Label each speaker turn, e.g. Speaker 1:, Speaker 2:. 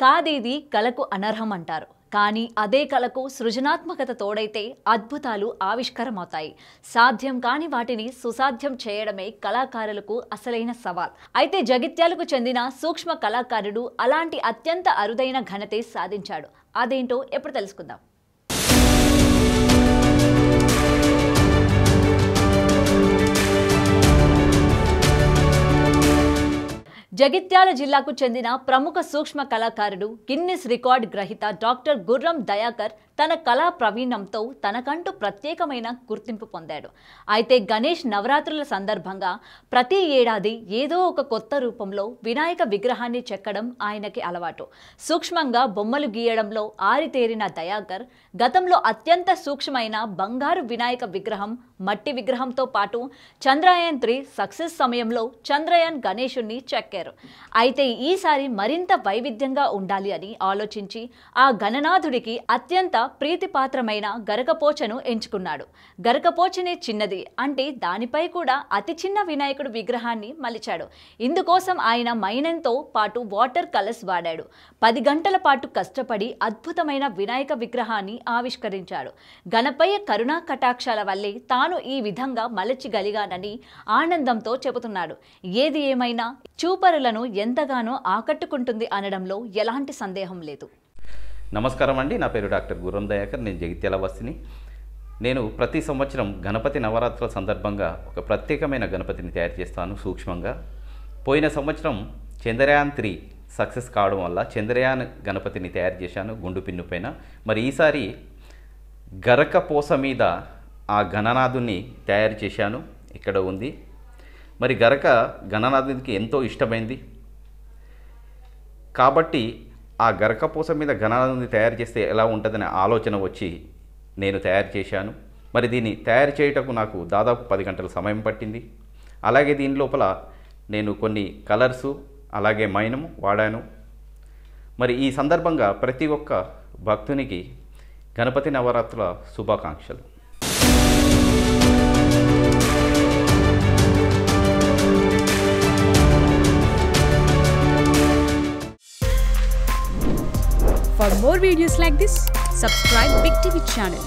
Speaker 1: కాదిది కళకు అనర్హం అంటారు. కానీ అదే కళకు సృజనాత్మకత తోడైతే అద్భుతాలు ఆవిష్కారమవుతాయి. సాధ్యం కాని వాటిని సుసాధ్యం చేయడమే కళాకారులకు అసలైన సవాల్. అయితే జగిత్యాలకు చెందిన సూక్ష్మ కళాకారుడు అలాంటి అత్యంత అరుదైన ఘనతే సాధించాడు. అదేంటో ఎప్పుడు తెలుసుకుందాం. జగిత్యాల జిల్లాకు చెందిన ప్రముఖ సూక్ష్మ కళాకారుడు గిన్నిస్ రికార్డ్ గ్రహీత డాక్టర్ గుర్రం దయాకర్ తన కళా ప్రవీణంతో తనకంటూ ప్రత్యేకమైన గుర్తింపు పొందాడు. అయితే గణేష్ నవరాత్రుల సందర్భంగా ప్రతి ఏడాది ఏదో ఒక కొత్త రూపంలో వినాయక విగ్రహాన్ని చెక్కడం ఆయనకి అలవాటు. సూక్ష్మంగా బొమ్మలు గీయడంలో ఆరితేరిన దయాకర్ గతంలో అత్యంత సూక్ష్మమైన బంగారు వినాయక విగ్రహం, మట్టి విగ్రహంతో పాటు చంద్రయాన్ 3 సక్సెస్ సమయంలో చంద్రయాన్ గణేశుణ్ణి చెక్కారు. అయితే ఈసారి మరింత వైవిధ్యంగా ఉండాలి అని ఆలోచించి ఆ గణనాథుడికి అత్యంత ప్రీతిపాత్రమైన గరకపోచను ఎంచుకున్నాడు. గరకపోచనే చిన్నది అంటే దానిపై కూడా అతి చిన్న వినాయకుడు విగ్రహాన్ని మలిచాడు. ఇందుకోసం ఆయన మైనంతో పాటు వాటర్ కలర్స్ వాడాడు. 10 గంటల పాటు కష్టపడి అద్భుతమైన వినాయక విగ్రహాన్ని ఆవిష్కరించాడు. గణపయ్య కరుణా కటాక్షాల వల్లే తాను ఈ విధంగా మలచగలిగానని ఆనందంతో చెబుతున్నాడు. ఏది ఏమైనా చూపరులను ఎంతగానో ఆకట్టుకుంటుంది అనడంలో ఎలాంటి సందేహం లేదు.
Speaker 2: నమస్కారం అండి, నా పేరు డాక్టర్ గుర్రం దయాకర్. నేను జగిత్యాల వాసిని. నేను ప్రతి సంవత్సరం గణపతి నవరాత్రుల సందర్భంగా ఒక ప్రత్యేకమైన గణపతిని తయారు చేస్తాను సూక్ష్మంగా. పోయిన సంవత్సరం చంద్రయాన్ 3 సక్సెస్ కావడం వల్ల చంద్రయాన్ గణపతిని తయారు చేశాను గుండు పిన్ను పైన. మరి ఈసారి గరకపోస మీద ఆ గణనాథుని తయారు చేశాను. ఇక్కడ ఉంది. మరి గరక గణనాథునికి ఎంతో ఇష్టమైంది కాబట్టి ఆ గరకపోస మీద గణనాథుని తయారు చేస్తే ఎలా ఉంటుందనే ఆలోచన వచ్చి నేను తయారు చేశాను. మరి దీన్ని తయారు చేయటకు నాకు దాదాపు 10 గంటల సమయం పట్టింది. అలాగే దీని లోపల నేను కొన్ని కలర్సు అలాగే మైనము వాడాను. మరి ఈ సందర్భంగా ప్రతి ఒక్క భక్తునికి గణపతి నవరాత్రుల శుభాకాంక్షలు.
Speaker 3: For more videos like this, subscribe Big TV channel.